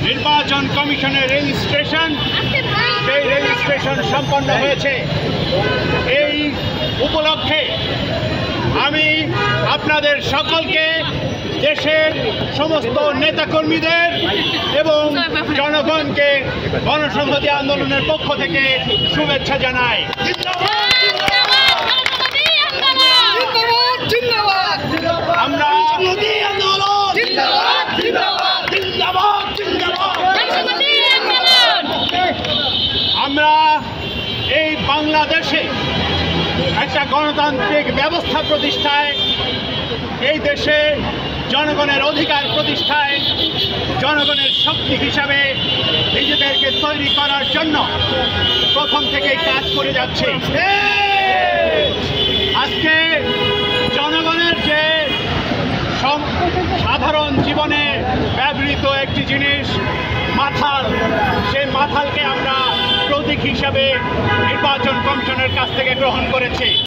নির্বাচন কমিশনের রেজিস্ট্রেশন, সেই রেজিস্ট্রেশন সম্পন্ন হয়েছে। এই উপলক্ষে আমি আপনাদের সকলকে, দেশের সমস্ত নেতাকর্মীদের এবং জনগণকে গণসংহতি আন্দোলনের পক্ষ থেকে শুভেচ্ছা জানাই। আমরা এই বাংলাদেশে একটা গণতান্ত্রিক ব্যবস্থা প্রতিষ্ঠায়, এই দেশে জনগণের অধিকার প্রতিষ্ঠায়, জনগণের শক্তি হিসাবে নিজেদেরকে তৈরি করার জন্য প্রথম থেকেই কাজ করে যাচ্ছে। আজকে জনগণের যে সাধারণ জীবনে ব্যবহৃত একটি জিনিস মাথাল, সেই মাথালকে আমরা প্রতীক হিসাবে নির্বাচন কমিশনের কাছ থেকে গ্রহণ করেছি।